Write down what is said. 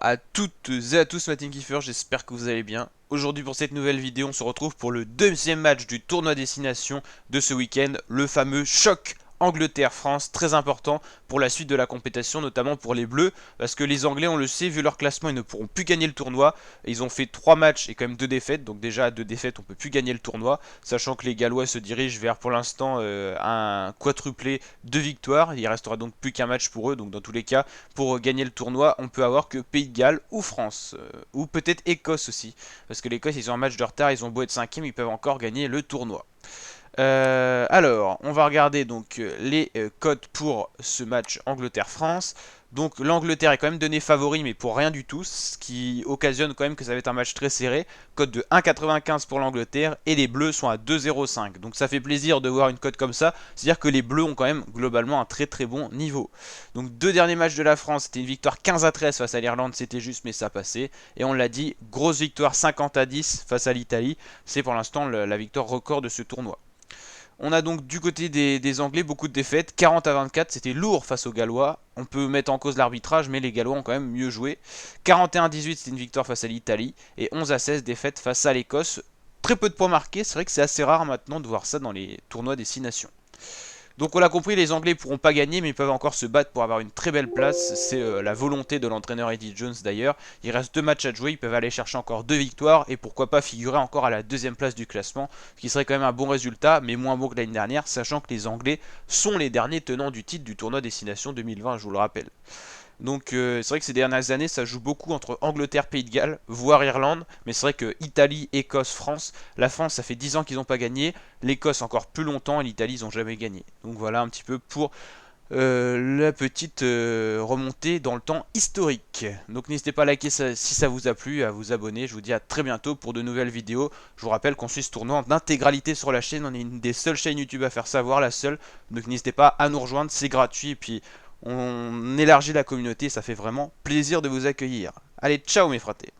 à toutes et à tous, ma Team Kiefer, j'espère que vous allez bien. Aujourd'hui pour cette nouvelle vidéo, on se retrouve pour le deuxième match du tournoi Destination de ce week-end, le fameux choc Angleterre-France, très important pour la suite de la compétition, notamment pour les Bleus, parce que les Anglais, on le sait, vu leur classement, ils ne pourront plus gagner le tournoi. Ils ont fait 3 matchs et quand même 2 défaites, donc déjà à 2 défaites, on peut plus gagner le tournoi, sachant que les Gallois se dirigent vers pour l'instant un quadruplé de victoires. Il restera donc plus qu'un match pour eux, donc dans tous les cas, pour gagner le tournoi, on peut avoir que Pays de Galles ou France, ou peut-être Écosse aussi, parce que l'Écosse, ils ont un match de retard, ils ont beau être cinquième, ils peuvent encore gagner le tournoi. Alors, on va regarder donc les codes pour ce match Angleterre-France. Donc l'Angleterre est quand même donné favori, mais pour rien du tout, ce qui occasionne quand même que ça va être un match très serré. Cote de 1,95 pour l'Angleterre et les Bleus sont à 2,05. Donc ça fait plaisir de voir une cote comme ça. C'est-à-dire que les Bleus ont quand même globalement un très très bon niveau. Donc deux derniers matchs de la France, c'était une victoire 15-13 face à l'Irlande, c'était juste mais ça passait. Et on l'a dit, grosse victoire 50-10 face à l'Italie. C'est pour l'instant la victoire record de ce tournoi. On a donc du côté des Anglais beaucoup de défaites. 40-24, c'était lourd face aux Gallois. On peut mettre en cause l'arbitrage, mais les Gallois ont quand même mieux joué. 41-18, c'était une victoire face à l'Italie. Et 11-16, défaite face à l'Écosse. Très peu de points marqués, c'est vrai que c'est assez rare maintenant de voir ça dans les tournois des 6 nations. Donc on l'a compris, les Anglais pourront pas gagner, mais ils peuvent encore se battre pour avoir une très belle place. C'est la volonté de l'entraîneur Eddie Jones d'ailleurs. Il reste 2 matchs à jouer, ils peuvent aller chercher encore 2 victoires et pourquoi pas figurer encore à la deuxième place du classement, ce qui serait quand même un bon résultat, mais moins bon que l'année dernière, sachant que les Anglais sont les derniers tenants du titre du tournoi Destination 2020, je vous le rappelle. Donc c'est vrai que ces dernières années, ça joue beaucoup entre Angleterre, Pays de Galles, voire Irlande. Mais c'est vrai que Italie, Écosse, France, la France, ça fait 10 ans qu'ils n'ont pas gagné. L'Écosse encore plus longtemps et l'Italie, ils n'ont jamais gagné. Donc voilà un petit peu pour la petite remontée dans le temps historique. Donc n'hésitez pas à liker ça, si ça vous a plu, à vous abonner. Je vous dis à très bientôt pour de nouvelles vidéos. Je vous rappelle qu'on suit ce tournoi en intégralité sur la chaîne. On est une des seules chaînes YouTube à faire savoir, la seule. Donc n'hésitez pas à nous rejoindre, c'est gratuit. Et puis on élargit la communauté, ça fait vraiment plaisir de vous accueillir. Allez, ciao mes fratés.